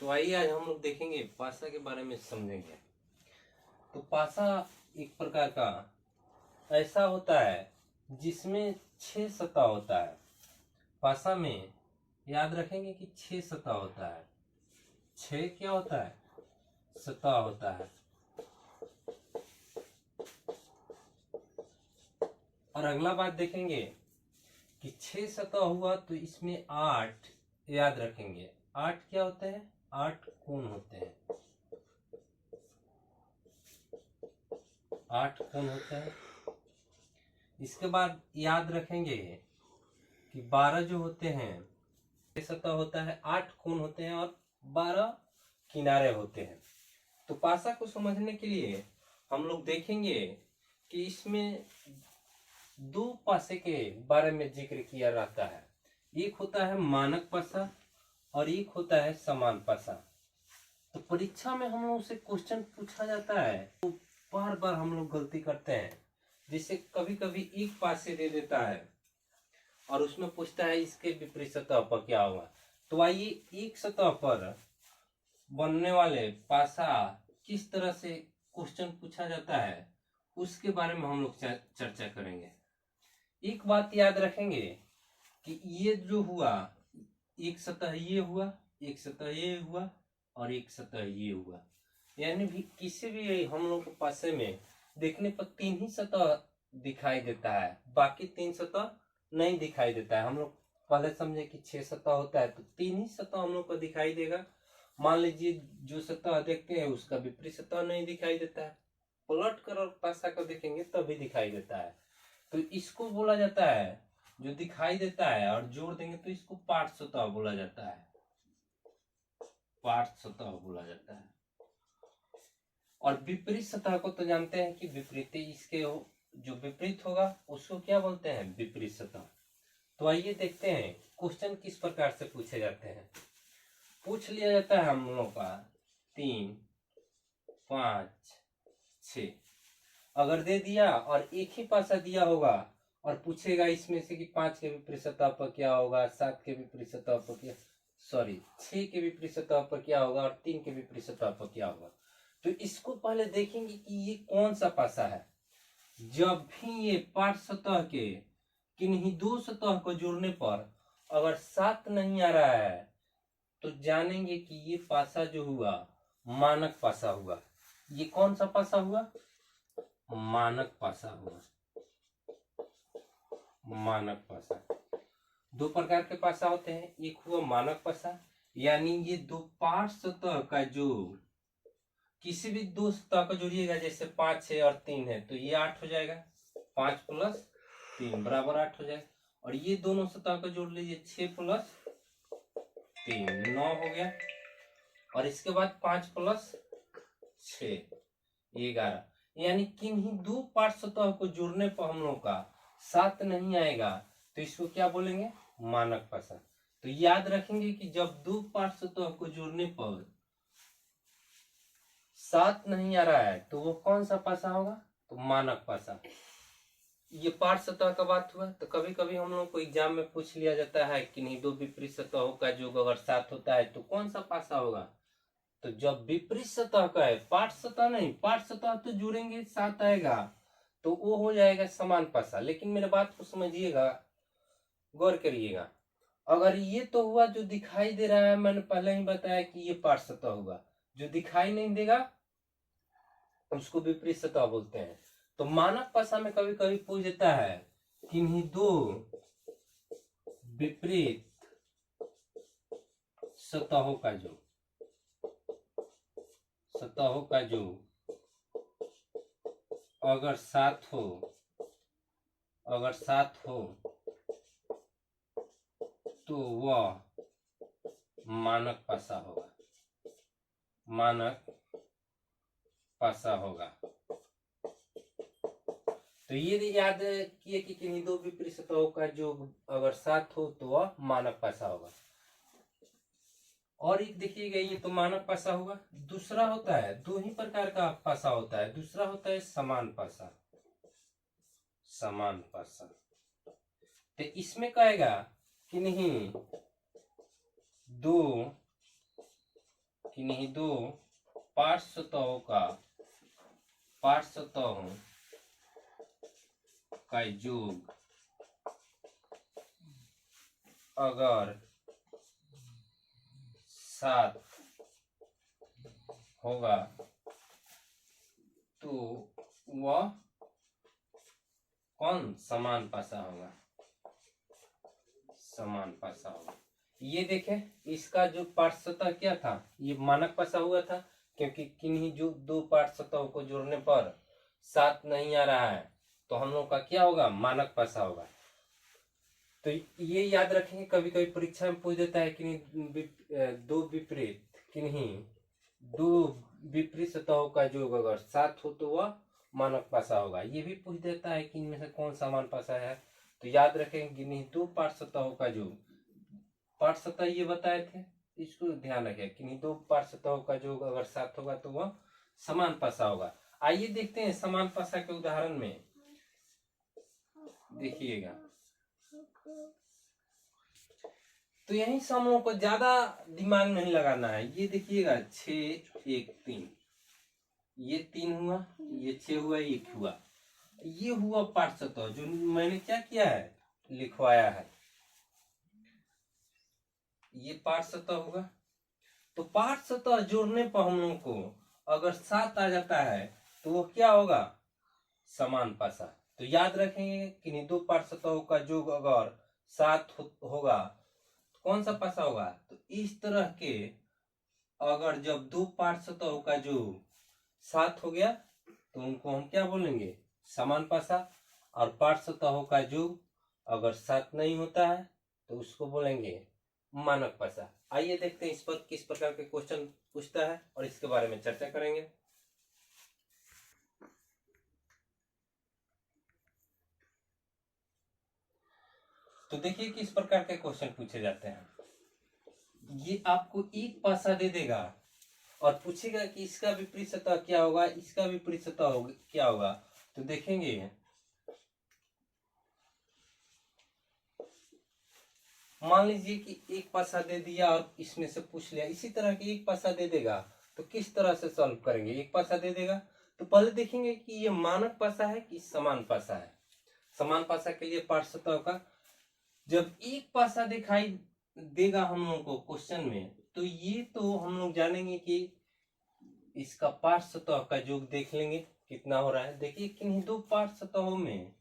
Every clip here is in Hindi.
तो आइए आज हम लोग देखेंगे पासा के बारे में समझेंगे। तो पासा एक प्रकार का ऐसा होता है जिसमें 6 सतह होता है। पासा में याद रखेंगे कि 6 सतह होता है। 6 क्या होता है? सतह होता है। और अगला बात देखेंगे कि 6 सतह हुआ तो इसमें 8 याद रखेंगे। 8 क्या होते हैं? 8 कोण होते हैं। 8 कोण होते हैं। इसके बाद याद रखेंगे कि 12 जो होते हैं, 6 सतह होता है, 8 कोण होते हैं और 12 किनारे होते हैं। तो पासा को समझने के लिए हम लोग देखेंगे कि इसमें दो पासे के बारे में जिक्र किया रहता है। एक होता है मानक पासा और एक होता है समान पासा। तो परीक्षा में हम लोग से क्वेश्चन पूछा जाता है तो बार बार हम लोग गलती करते हैं। जैसे कभी कभी एक पासे दे देता है और उसमें पूछता है इसके विपरीत सतह पर क्या होगा। तो आइए एक सतह पर बनने वाले पासा किस तरह से क्वेश्चन पूछा जाता है उसके बारे में हम लोग चर्चा करेंगे। एक बात याद रखेंगे कि ये जो हुआ, एक सतह ये हुआ, एक सतह ये हुआ और एक सतह ये हुआ। यानी भी किसी भी हम लोग के पासे में देखने पर 3 ही सतह दिखाई देता है, बाकी 3 सतह नहीं दिखाई देता है। हम लोग पहले समझे कि 6 सतह होता है तो 3 ही सतह हम लोग को दिखाई देगा। मान लीजिए जो सतह देखते हैं उसका विपरीत सतह नहीं दिखाई देता है, पलट कर और पासा को देखेंगे तभी दिखाई देता है। तो इसको बोला जाता है, जो दिखाई देता है और जोड़ देंगे तो इसको पार्श्व सतह बोला जाता है। पार्श्व सतह बोला जाता है। और विपरीत सतह को तो जानते हैं कि विपरीत इसके जो विपरीत होगा उसको क्या बोलते हैं? विपरीत सतह। तो आइए देखते हैं क्वेश्चन किस प्रकार से पूछे जाते हैं। पूछ लिया जाता है हम लोगों का 3, 5, 6 अगर दे दिया और एक ही पासा दिया होगा और पूछेगा इसमें से कि 5 के विपरीत सतह पर क्या होगा, 7 के विपरीत सतह पर क्या, 6 के विपरीत सतह पर क्या होगा और 3 के विपरीत सतह पर क्या होगा। तो इसको पहले देखेंगे कि ये कौन सा पासा है। जब भी ये पार्श्व सतह के किन्हीं दो सतह को जोड़ने पर अगर 7 नहीं आ रहा है तो जानेंगे कि ये पासा जो हुआ मानक पासा हुआ। ये कौन सा पासा हुआ? मानक पासा हुआ। मानक पासा। दो प्रकार के पासा होते हैं। एक हुआ मानक पासा, यानी ये दो पार्श्व सतह का जो किसी भी दो सतह को जोड़िएगा, जैसे 5, 6 और 3 है तो ये 8 हो जाएगा। 5 + 3 बराबर 8 हो जाएगा। और ये दोनों सतह को जोड़ लीजिए, 6 + 3 9 हो गया। और इसके बाद 5 + 6 11। यानी किन्हीं दो पार्श्व सतह को जोड़ने पर हम लोग का 7 नहीं आएगा तो इसको क्या बोलेंगे? मानक पासा। तो याद रखेंगे कि जब दो पार्श्व सतह को जोड़ने पर 7 नहीं आ रहा है तो वो कौन सा पासा होगा? तो मानक पासा। ये पार्श्व सतह का बात हुआ। तो कभी कभी हम लोग को एग्जाम में पूछ लिया जाता है कि नहीं दो विपरीत सतहों का योग अगर 7 होता है तो कौन सा पासा होगा। तो जब विपरीत सतह का है, पार्श्व सतह नहीं, पार्श्व सतह तो जुड़ेंगे 7 आएगा तो वो हो जाएगा समान पासा। लेकिन मेरे बात को समझिएगा, गौर करिएगा। अगर ये तो हुआ जो दिखाई दे रहा है, मैंने पहले ही बताया कि ये पार्श्व सतह हुआ। जो दिखाई नहीं देगा उसको विपरीत सतह बोलते हैं। तो मानक पासा में कभी कभी पूछ देता है किन्हीं दो विपरीत सतहों का जो अगर 7 हो, तो वह मानक पासा होगा। मानक पासा होगा। तो ये याद किए कि किन्हीं दो विपरीत सतहों का जो अगर 7 हो तो वह मानक पासा होगा। और एक देखिएगा, ये तो मानक पासा होगा। दूसरा होता है, दो ही प्रकार का पासा होता है। दूसरा होता है समान पासा। समान पासा। तो इसमें कहेगा कि नहीं दो किन्हीं दो पार्श्व सतहों का योग अगर 7 होगा तो वह कौन समान पासा होगा? समान पासा होगा। ये देखें, इसका जो पार्श्वता क्या था, ये मानक पासा हुआ था, क्योंकि किन्हीं जो दो पार्श्वताओं को जोड़ने पर 7 नहीं आ रहा है, तो हम लोग का क्या होगा? मानक पासा होगा। तो ये याद रखेंगे, कभी कभी परीक्षा में पूछ देता है कि किन्हीं दो विपरीत सतहों का योग अगर 7 हो तो वह मानक पासा होगा। ये भी पूछ देता है कि इनमें से कौन समान पासा है। तो याद रखेंगे, किन्हीं दो पार्श्व सतहों का योग, पार्श्व सतह ये बताए थे, इसको ध्यान रखें। किन्हीं दो पार्श्व सतहों का योग अगर 7 होगा तो वह समान पासा होगा। आइए देखते हैं समान पासा के उदाहरण में। देखिएगा, तो यही से हम लोग को ज्यादा दिमाग नहीं लगाना है। ये देखिएगा 6 1 3, ये 3 हुआ, ये 6 हुआ, 1 हुआ, ये हुआ पार्श्व सतह जो मैंने क्या किया है? लिखवाया है। ये पार्श्व सतह होगा। तो पार्श्व सतह जोड़ने पर हम लोग को अगर 7 आ जाता है तो वो क्या होगा? समान पासा। तो याद रखेंगे, किन्हीं दो पार्श्व सतहों का योग अगर 7 होगा तो कौन सा पासा होगा? तो इस तरह के अगर जब दो पार्श्व सतहों का योग 7 हो गया तो उनको हम क्या बोलेंगे? समान पासा। और पार्श्व सतहों का योग अगर 7 नहीं होता है तो उसको बोलेंगे मानक पासा। आइए देखते हैं इस पर किस प्रकार के क्वेश्चन पूछता है और इसके बारे में चर्चा करेंगे। तो देखिए किस प्रकार के क्वेश्चन पूछे जाते हैं। ये आपको एक पासा दे देगा और पूछेगा कि इसका विपरीत सतह क्या होगा, इसका विपरीत सतह क्या होगा। तो देखेंगे, मान लीजिए कि एक पासा दे दिया और इसमें से पूछ लिया, इसी तरह की एक पासा दे देगा तो किस तरह से सॉल्व करेंगे? एक पासा दे देगा तो पहले देखेंगे कि ये मानक पासा है कि समान पासा है। समान पासा के लिए पार्श्व सतह का जब एक पासा दिखाई देगा हम लोग को क्वेश्चन में, तो ये तो हम लोग जानेंगे कि इसका पार्श्व सतह का योग देख लेंगे कितना हो रहा है। देखिए, किन्हीं दो पार्श्व सतहों में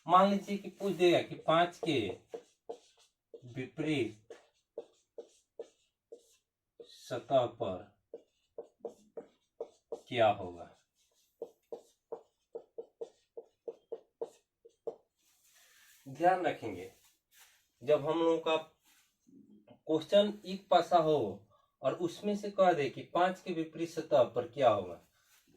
मान लीजिए कि पूछ देगा कि 5 के विपरीत सतह पर क्या होगा। ध्यान रखेंगे, जब हम लोगों का क्वेश्चन एक पासा हो और उसमें से कह दे कि 5 के विपरीत सतह पर क्या होगा,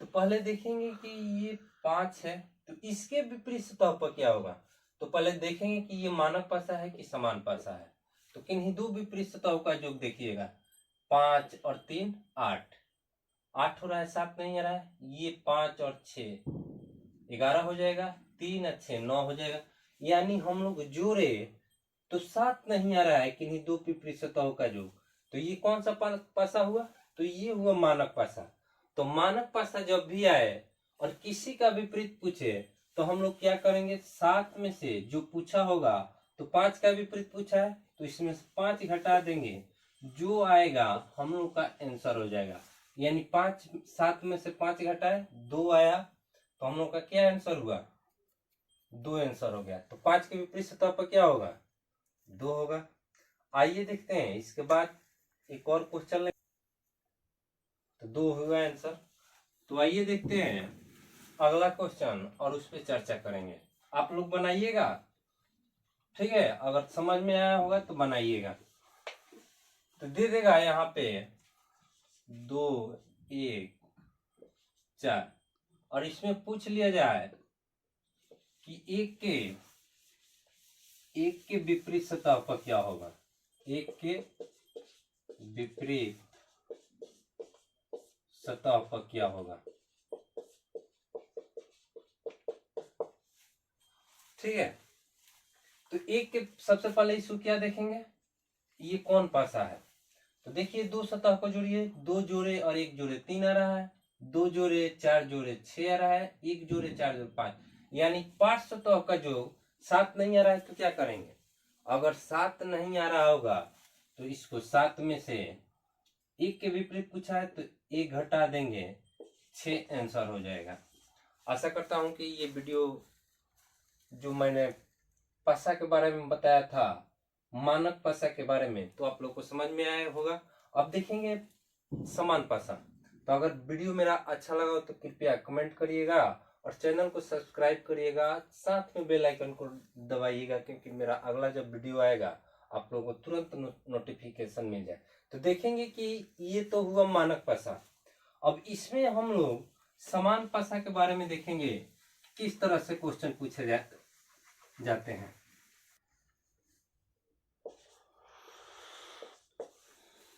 तो पहले देखेंगे कि ये 5 है तो इसके विपरीत सतह पर क्या होगा। तो पहले देखेंगे कि ये मानक पासा है कि समान पासा है। तो किन्हीं दो विपरीत सतहों का योग देखिएगा, 5 और 3 8, 8 हो रहा है, 7 नहीं आ रहा है। ये 5 और 6 11 हो जाएगा, 3 और 6 9 हो जाएगा। यानी हम लोग जोड़े तो 7 नहीं आ रहा है किन्हीं दो विपरीत सतहों का योग। तो ये कौन सा पासा हुआ? तो ये हुआ मानक पासा। तो मानक पासा जब भी आए और किसी का विपरीत पूछे तो हम लोग क्या करेंगे? 7 में से जो पूछा होगा, तो 5 का विपरीत पूछा है तो इसमें से 5 घटा देंगे, जो आएगा हम लोग का आंसर हो जाएगा। यानी 7 में से 5 घटाए 2 आया, तो हम लोग का क्या आंसर हुआ? 2 आंसर हो गया। तो 5 के विपरीत सतह पर क्या होगा? 2 होगा। आइए देखते हैं इसके बाद एक और क्वेश्चन ले। तो 2 हुआ आंसर। तो आइए देखते हैं अगला क्वेश्चन और उस पर चर्चा करेंगे। आप लोग बनाइएगा, ठीक है? अगर समझ में आया होगा तो बनाइएगा। तो दे देगा यहाँ पे 2 1 4 और इसमें पूछ लिया जाए कि एक के विपरीत सतह पर क्या होगा। एक के विपरीत सतह पर क्या होगा, ठीक है? तो एक के सबसे पहले इशू क्या देखेंगे, ये कौन पासा है। तो देखिए दो सतह को जोड़िए, 2 जोड़े और 1 जोड़े 3 आ रहा है, 2 जोड़े 4 जोड़े 6 आ रहा है, 1 जोड़े 4 जोड़े 5, यानी 5 सतह का योग 7 नहीं आ रहा है। तो क्या करेंगे, अगर 7 नहीं आ रहा होगा तो इसको 7 में से 1 के विपरीत पूछा है तो 1 घटा देंगे, 6 आंसर हो जाएगा। आशा करता हूं कि ये वीडियो जो मैंने पासा के बारे में बताया था, मानक पासा के बारे में, तो आप लोग को समझ में आया होगा। अब देखेंगे समान पासा। तो अगर वीडियो मेरा अच्छा लगा हो तो कृपया कमेंट करिएगा और चैनल को सब्सक्राइब करिएगा, साथ में बेल आइकन को दबाइएगा, क्योंकि मेरा अगला जब वीडियो आएगा आप लोगों को तुरंत नोटिफिकेशन मिल जाए। तो देखेंगे कि ये तो हुआ मानक पासा। अब इसमें हम लोग समान पासा के बारे में देखेंगे, किस तरह से क्वेश्चन पूछे जाते हैं।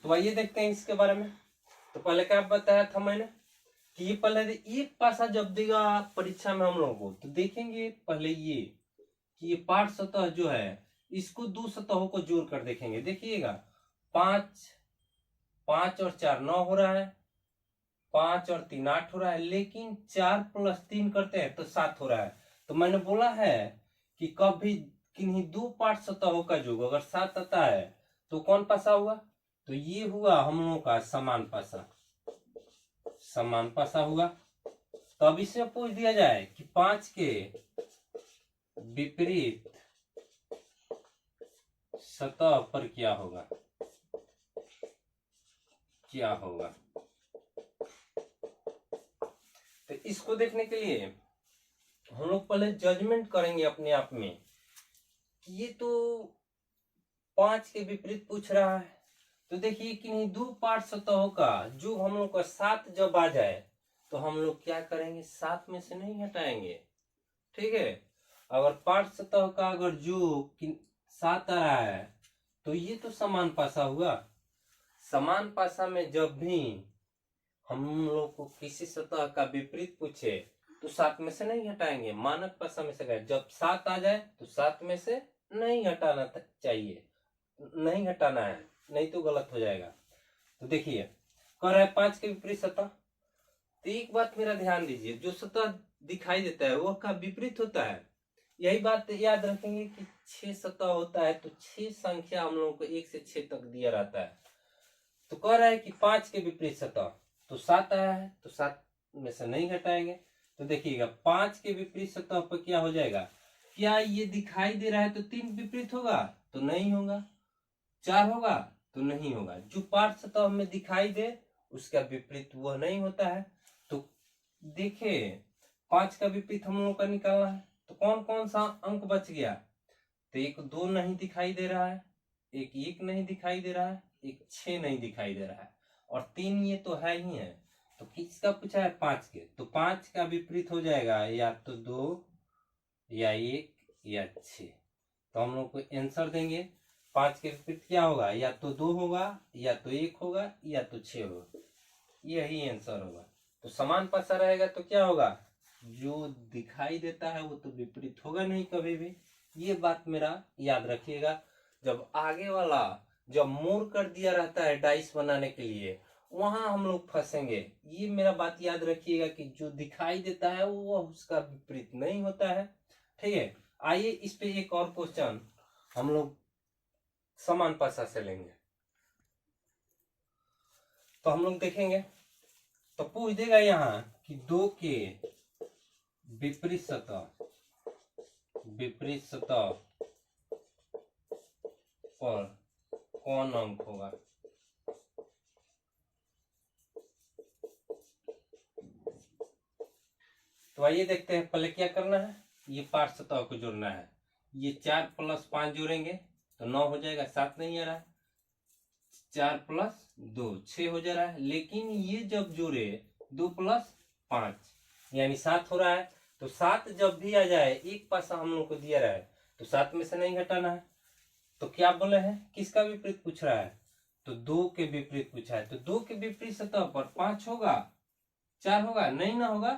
तो आइए देखते हैं इसके बारे में। तो पहले क्या बताया था मैंने कि ये पहले एक पासा जब देगा परीक्षा में हम लोगों को, तो देखेंगे पहले ये कि ये पाठ सतह जो है इसको 2 सतहों को जोड़ कर देखेंगे। देखिएगा 5 और 4 9 हो रहा है, 5 और 3 8 हो रहा है, लेकिन 4 + 3 करते हैं तो 7 हो रहा है। तो मैंने बोला है कि कभी किन्हीं 2 पाठ सतहों का योग अगर 7 आता है तो कौन पासा हुआ, तो ये हुआ हम लोगों का समान पासा, समान पासा हुआ। तो अब इसमें पूछ दिया जाए कि 5 के विपरीत सतह पर क्या होगा, क्या होगा। तो इसको देखने के लिए हम लोग पहले जजमेंट करेंगे अपने आप में कि ये तो 5 के विपरीत पूछ रहा है। तो देखिए किन्हीं 2 पाठ सतहों का जो हम लोग का 7 जब आ जाए तो हम लोग क्या करेंगे, 7 में से नहीं हटाएंगे। ठीक है, अगर पाठ सतह का अगर जो 7 आ रहा है तो ये तो समान पासा हुआ। समान पासा में जब भी हम लोग को किसी सतह का विपरीत पूछे तो 7 में से नहीं हटाएंगे। मानक पासा में से जब 7 आ जाए तो 7 में से नहीं हटाना चाहिए, नहीं हटाना है, नहीं तो गलत हो जाएगा। तो देखिए कह रहा है 5 के विपरीत सतह। तो एक बात मेरा ध्यान दीजिए, जो सतह दिखाई देता है वो का विपरीत होता है। यही बात याद रखेंगे कि 6 सतह होता है तो 6 संख्या हम लोगों को 1 से 6 तक दिया रहता है। तो कह रहा है कि 5 के विपरीत सतह, तो 7 आया है तो 7 में से नहीं हटाएंगे। तो देखिएगा 5 के विपरीत सतह पर क्या हो जाएगा, क्या ये दिखाई दे रहा है तो 3 विपरीत होगा, तो नहीं होगा। 4 होगा तो नहीं होगा। जो पाठ सतह में दिखाई दे उसका विपरीत वह नहीं होता है। तो देखिए 5 का विपरीत हम लोग का निकालना है, तो कौन कौन सा अंक बच गया, तो एक 2 नहीं दिखाई दे रहा है, एक 1 नहीं दिखाई दे रहा है, एक 6 नहीं दिखाई दे रहा है, और 3 ये तो है ही है। तो किसका पूछा है, 5 के। तो 5 का विपरीत हो जाएगा या तो 2 या 1 या 6। तो हम लोग को आंसर देंगे 5 के विपरीत क्या होगा, या तो 2 होगा, या तो 1 होगा, या तो 6 होगा। यही आंसर होगा। तो समान पासा रहेगा तो क्या होगा, जो दिखाई देता है वो तो विपरीत होगा नहीं कभी भी। ये बात मेरा याद रखिएगा। जब आगे वाला जब मोड़ कर दिया रहता है डाइस बनाने के लिए, वहां हम लोग फंसेंगे। ये मेरा बात याद रखिएगा कि जो दिखाई देता है वो उसका विपरीत नहीं होता है। ठीक है, आइए इस पे एक और क्वेश्चन हम लोग समान पासा से लेंगे। तो हम लोग देखेंगे तो पूछ देगा यहाँ कि 2 के विपरीत सतह पर कौन अंक होगा। तो आइए देखते हैं। पहले क्या करना है, ये पाठ सतह को जोड़ना है। ये 4 + 5 जोड़ेंगे तो 9 हो जाएगा, 7 नहीं आ रहा है। 4 + 2 6 हो जा रहा है, लेकिन ये जब जोड़े 2 + 5 यानी 7 हो रहा है। तो 7 जब भी आ जाए, एक पासा हम लोग को दिया रहा है तो 7 में से नहीं हटाना है। तो क्या बोले हैं, किसका विपरीत पूछ रहा है, तो 2 के विपरीत पूछा है। तो 2 के विपरीत सतह पर 5 होगा, 4 होगा, नहीं ना होगा।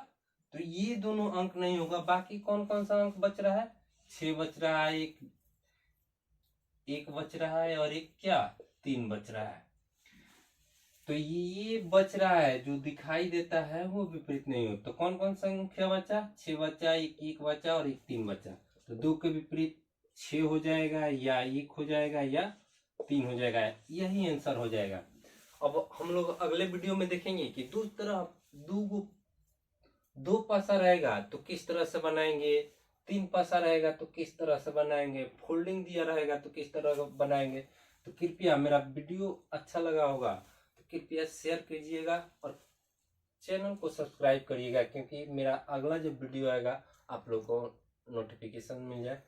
तो ये दोनों अंक नहीं होगा। बाकी कौन कौन सा अंक बच रहा है, 6 बच रहा है, एक बच रहा है, और एक क्या 3 बच रहा है। तो ये बच रहा है, जो दिखाई देता है वो विपरीत नहीं हो। तो कौन कौन संख्या बचा? 6 बचा, एक 1 बचा और एक 3 बचा। तो 2 के विपरीत 6 हो जाएगा, या 1 हो जाएगा, या 3 हो जाएगा। यही आंसर हो जाएगा। अब हम लोग अगले वीडियो में देखेंगे कि दो पासा रहेगा तो किस तरह से बनाएंगे, 3 पासा रहेगा तो किस तरह से बनाएंगे, फोल्डिंग दिया रहेगा तो किस तरह बनाएंगे। तो कृपया, मेरा वीडियो अच्छा लगा होगा तो कृपया शेयर कीजिएगा और चैनल को सब्सक्राइब करिएगा, क्योंकि मेरा अगला जो वीडियो आएगा आप लोग को नोटिफिकेशन मिल जाए।